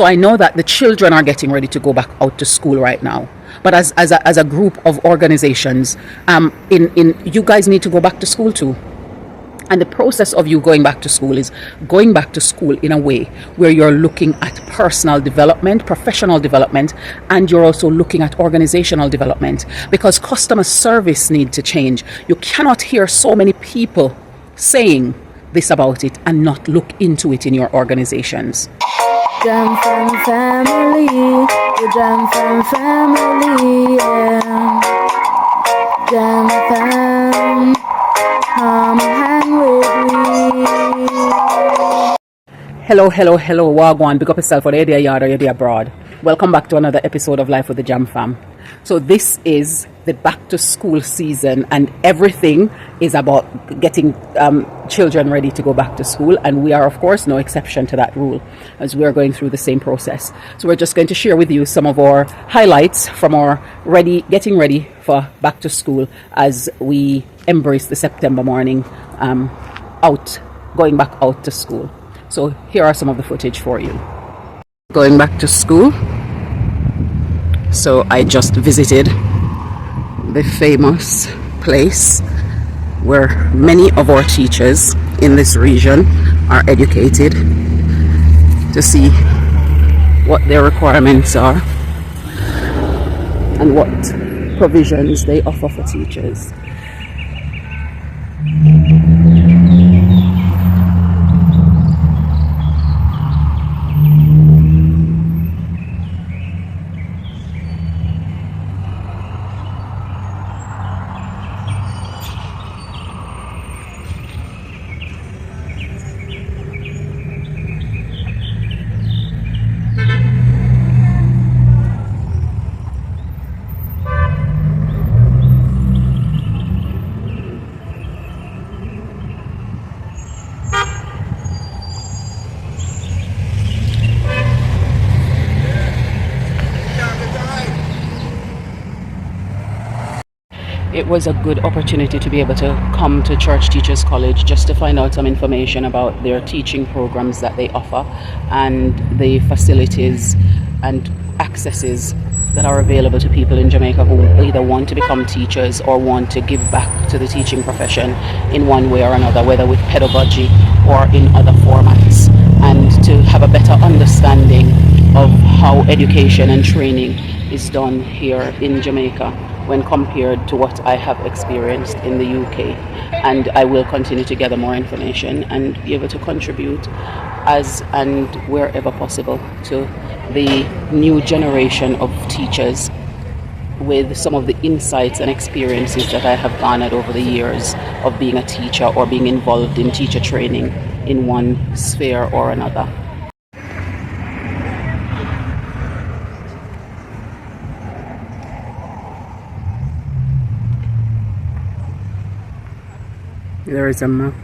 So I know that the children are getting ready to go back out to school right now. But as a group of organizations, you guys need to go back to school too. And the process of you going back to school is going back to school in a way where you're looking at personal development, professional development, and you're also looking at organizational development, because customer service needs to change. You cannot hear so many people saying this about it and not look into it in your organizations. Jam Fam family, the Jam Fam family, yeah. Jam Fam, come hang with me. Hello, Wagwan, big up yourself for the idea yard or your day abroad. Welcome back to another episode of Life with the Jam Fam. So this is the back to school season, and everything is about getting children ready to go back to school, and we are of course no exception to that rule, as we are going through the same process. So we're just going to share with you some of our highlights from our getting ready for back to school as we embrace the September morning going back out to school. So here are some of the footage for you. Going back to school. So I just visited the famous place where many of our teachers in this region are educated, to see what their requirements are and what provisions they offer for teachers. It was a good opportunity to be able to come to Church Teachers College just to find out some information about their teaching programs that they offer and the facilities and accesses that are available to people in Jamaica who either want to become teachers or want to give back to the teaching profession in one way or another, whether with pedagogy or in other formats, and to have a better understanding of how education and training is done here in Jamaica when compared to what I have experienced in the UK. And I will continue to gather more information and be able to contribute as and wherever possible to the new generation of teachers with some of the insights and experiences that I have garnered over the years of being a teacher or being involved in teacher training in one sphere or another. There is a map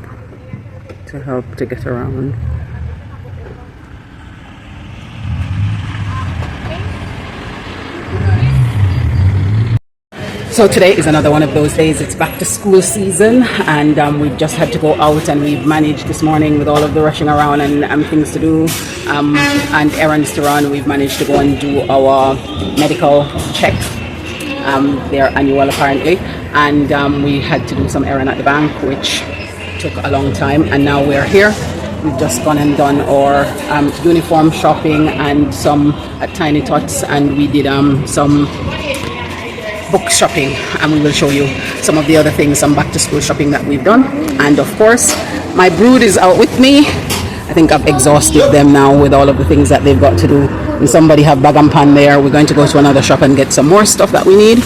to help to get around. So today is another one of those days. It's back to school season, and we've just had to go out, and we've managed this morning with all of the rushing around and things to do and errands to run. We've managed to go and do our medical check, their annual apparently, and we had to do some errand at the bank, which took a long time, and now we're here. We've just gone and done our uniform shopping and some at Tiny Tots, and we did some book shopping, and we will show you some of the other things, some back to school shopping that we've done. And of course my brood is out with me. I think I've exhausted them now with all of the things that they've got to do, and somebody have bag and pan there. We're going to go to another shop and get some more stuff that we need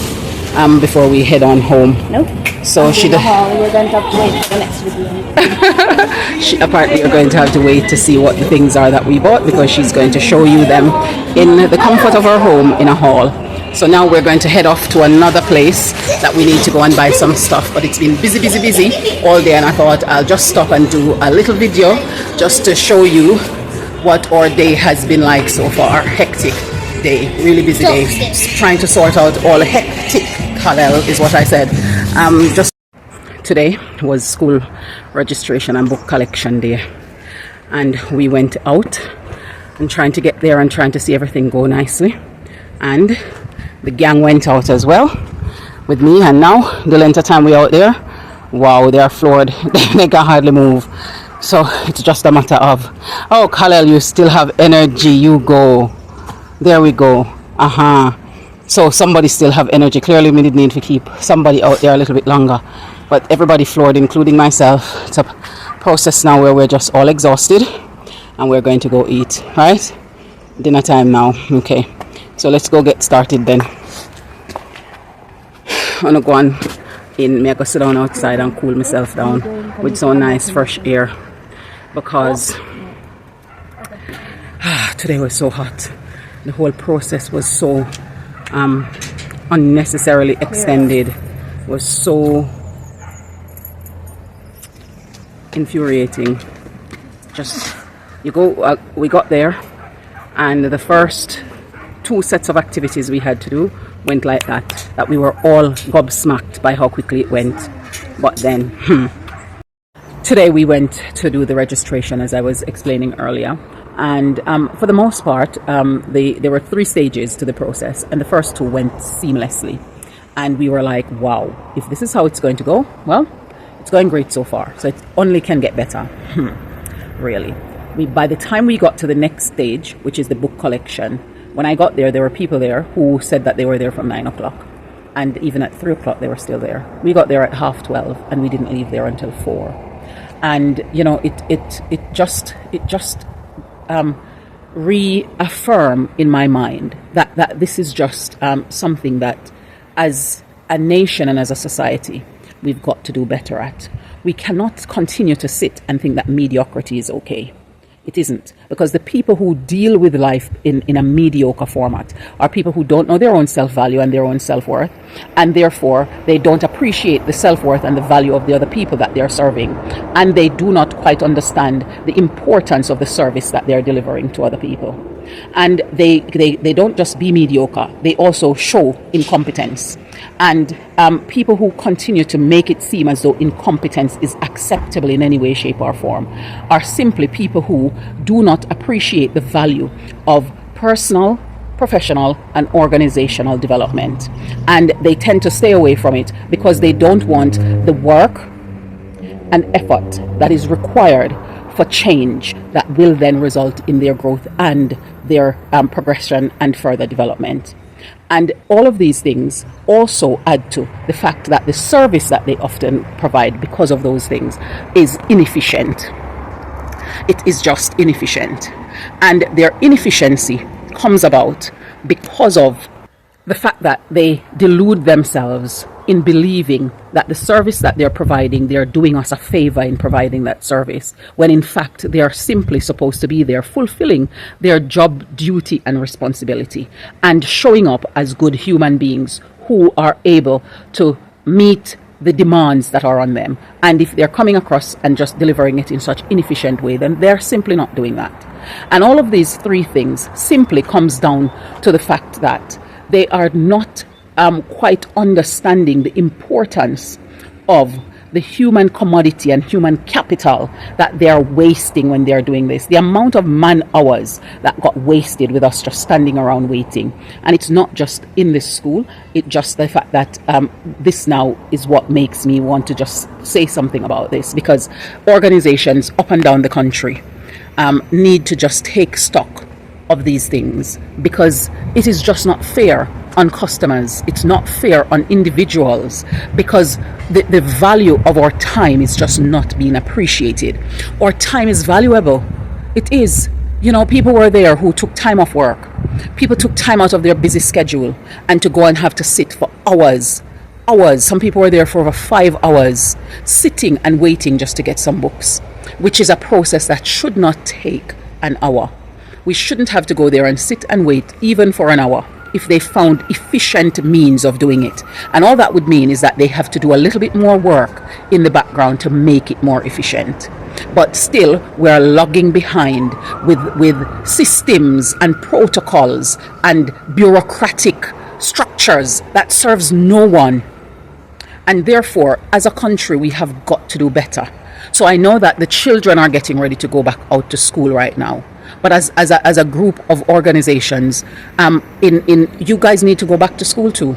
before we head on home. Nope. So we're going to have to wait for the next video. Apparently you're going to have to wait to see what the things are that we bought, because she's going to show you them in the comfort of her home in a haul. So now we're going to head off to another place that we need to go and buy some stuff, but it's been busy all day, and I thought I'll just stop and do a little video just to show you what our day has been like so far. Hectic day, really busy day, trying to sort out all the hectic Hallel is what I said. Just today was school registration and book collection day, and we went out and trying to get there and trying to see everything go nicely. And the gang went out as well with me, and now the length of time we're out there, wow, they are floored. They can hardly move. So it's just a matter of, oh, Khalil, you still have energy, you go. There we go. So somebody still have energy. Clearly we did need to keep somebody out there a little bit longer, but everybody floored, including myself. It's a process now where we're just all exhausted and we're going to go eat, right? Dinner time now. Okay, so let's go get started then. I'm gonna go on in, I go sit down outside and cool myself down with some nice fresh air, because today was so hot. The whole process was so unnecessarily extended, was so infuriating. Just you go, we got there, and the first 2 sets of activities we had to do went like that we were all gobsmacked by how quickly it went. But then today we went to do the registration, as I was explaining earlier, and for the most part there were 3 stages to the process, and the first 2 went seamlessly, and we were like, wow, if this is how it's going to go, well, it's going great so far, so it only can get better. Really, by the time we got to the next stage, which is the book collection, when I got there were people there who said that they were there from 9 o'clock, and even at 3 o'clock they were still there. We got there at 12:30 and we didn't leave there until 4. And you know, it just reaffirmed in my mind that this is just something that as a nation and as a society we've got to do better at. We cannot continue to sit and think that mediocrity is okay. It isn't, because the people who deal with life in a mediocre format are people who don't know their own self-value and their own self-worth, and therefore they don't appreciate the self-worth and the value of the other people that they're serving, and they do not quite understand the importance of the service that they're delivering to other people. And they don't just be mediocre, they also show incompetence. And people who continue to make it seem as though incompetence is acceptable in any way, shape or form are simply people who do not appreciate the value of personal, professional and organizational development. And they tend to stay away from it because they don't want the work and effort that is required for change that will then result in their growth and their progression and further development. And all of these things also add to the fact that the service that they often provide because of those things is inefficient. It is just inefficient. And their inefficiency comes about because of the fact that they delude themselves in believing that the service that they're providing, they're doing us a favor in providing that service, when in fact they are simply supposed to be there fulfilling their job duty and responsibility and showing up as good human beings who are able to meet the demands that are on them. And if they're coming across and just delivering it in such inefficient way, then they're simply not doing that. And all of these 3 things simply comes down to the fact that they are not quite understanding the importance of the human commodity and human capital that they are wasting when they are doing this. The amount of man hours that got wasted with us just standing around waiting. And it's not just in this school, it's just the fact that this now is what makes me want to just say something about this, because organizations up and down the country need to just take stock of these things, because it is just not fair on customers, it's not fair on individuals, because the value of our time is just not being appreciated. Our time is valuable. It is. You know, people were there who took time off work. People took time out of their busy schedule and to go and have to sit for hours. Some people were there for over 5 hours sitting and waiting just to get some books, which is a process that should not take an hour. We shouldn't have to go there and sit and wait even for an hour if they found efficient means of doing it. And all that would mean is that they have to do a little bit more work in the background to make it more efficient. But still, we're lagging behind with systems and protocols and bureaucratic structures that serves no one. And therefore, as a country, we have got to do better. So I know that the children are getting ready to go back out to school right now. but as a group of organizations, in you guys need to go back to school too.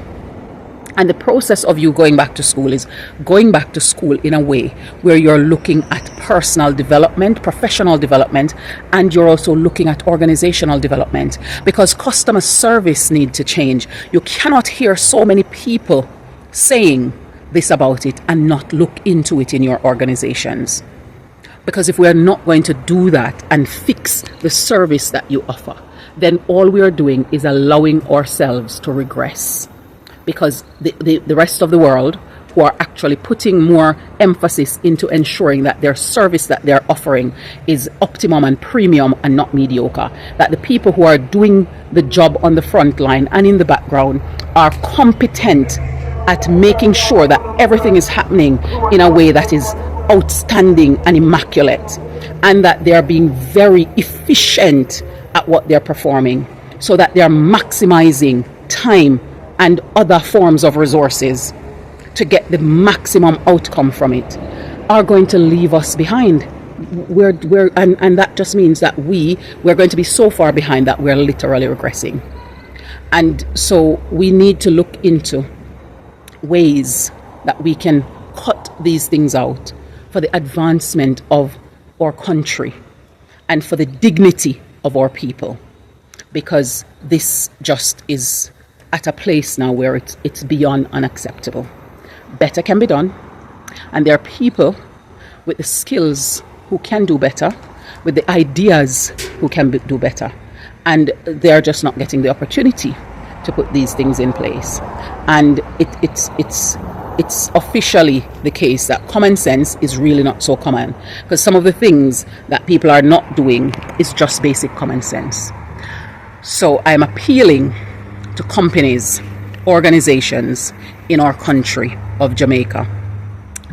And the process of you going back to school is going back to school in a way where you're looking at personal development, professional development, and you're also looking at organizational development, because customer service needs to change. You cannot hear so many people saying this about it and not look into it in your organizations. Because if we are not going to do that and fix the service that you offer, then all we are doing is allowing ourselves to regress. Because the rest of the world, who are actually putting more emphasis into ensuring that their service that they're offering is optimum and premium and not mediocre, that the people who are doing the job on the front line and in the background are competent at making sure that everything is happening in a way that is outstanding and immaculate, and that they are being very efficient at what they're performing, so that they are maximizing time and other forms of resources to get the maximum outcome from it, are going to leave us behind. And that just means that we're going to be so far behind that we're literally regressing. And so we need to look into ways that we can cut these things out for the advancement of our country and for the dignity of our people, because this just is at a place now where it's beyond unacceptable. Better can be done, and there are people with the skills who can do better, with the ideas who can do better, and they're just not getting the opportunity to put these things in place. And it's officially the case that common sense is really not so common, because some of the things that people are not doing is just basic common sense. So I'm appealing to companies, organizations in our country of Jamaica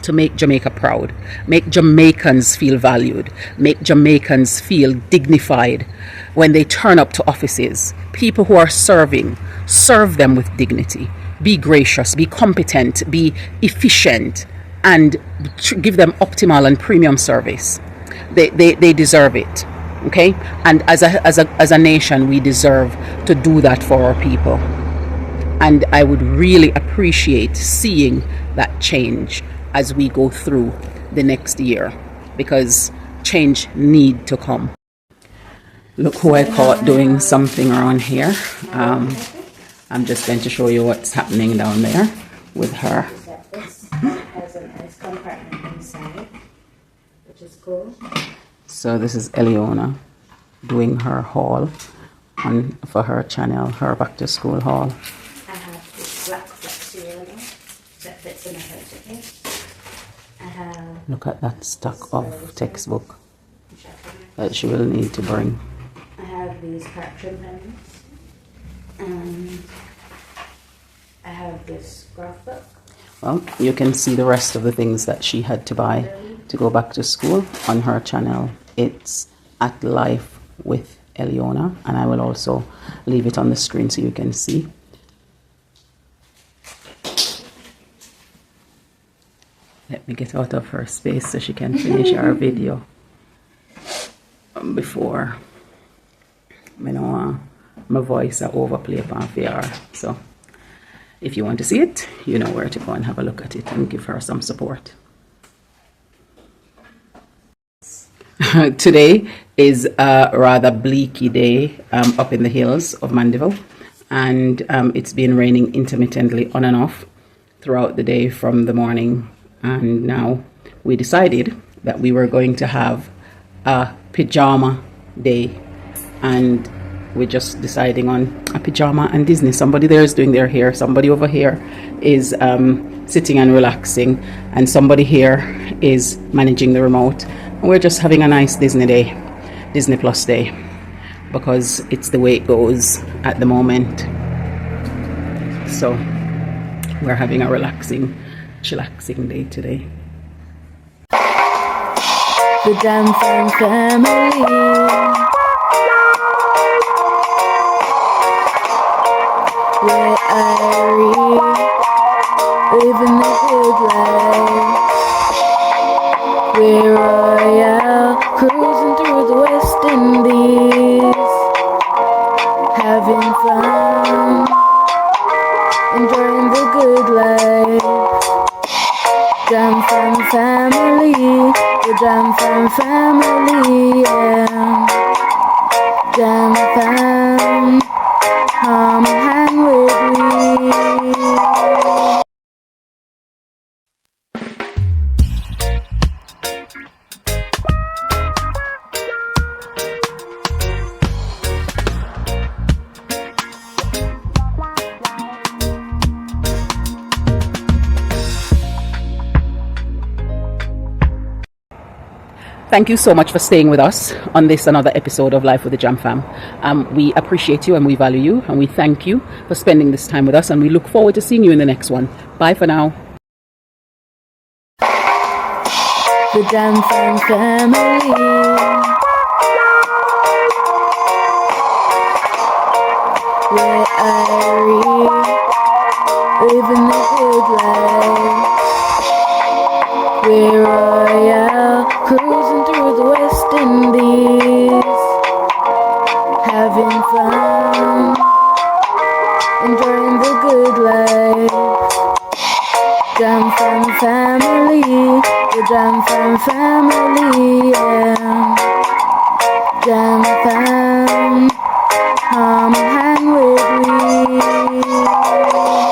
to make Jamaica proud, make Jamaicans feel valued, make Jamaicans feel dignified when they turn up to offices. People who are serving, serve them with dignity. Be gracious, be competent, be efficient, and give them optimal and premium service. They deserve it. Okay, and as a nation, we deserve to do that for our people. And I would really appreciate seeing that change as we go through the next year, because change need to come. Look who I caught doing something around here. I'm just going to show you what's happening down there with her. This has a nice compartment inside, which is cool. So this is Eliona doing her haul for her channel, her back to school haul. I have this black flexi roller that fits in a photo case. I have... Look at that stack of textbook that she will need to bring. I have these correction pens. And I have this graph book. Well, you can see the rest of the things that she had to buy to go back to school on her channel. It's at Life with Eliona, and I will also leave it on the screen so you can see. Let me get out of her space so she can finish our video before my voice are overplay upon VR. So if you want to see it, you know where to go and have a look at it and give her some support. Today is a rather bleaky day up in the hills of Mandeville, and it's been raining intermittently on and off throughout the day from the morning. And now we decided that we were going to have a pajama day, and we're just deciding on a pajama and Disney. Somebody there is doing their hair, somebody over here is sitting and relaxing, and somebody here is managing the remote. And we're just having a nice Disney day, Disney Plus day, because it's the way it goes at the moment. So we're having a relaxing, chillaxing day today. The Jam family. Where I living the good life. We're royal, cruising through the West Indies. having fun, enjoying the good life. Jam Fam family, the Jam Fam family, yeah. Jam Fam, come hang with me. Thank you so much for staying with us on this another episode of Life with the Jam Fam. We appreciate you and we value you, and we thank you for spending this time with us, and we look forward to seeing you in the next one. Bye for now. The Jam Fam family, we're Irie, living the good life. We're royal, cruising through the West Indies, having fun, enjoying the good life. Jam Fam family, the Jam Fam family, yeah. Jam Fam.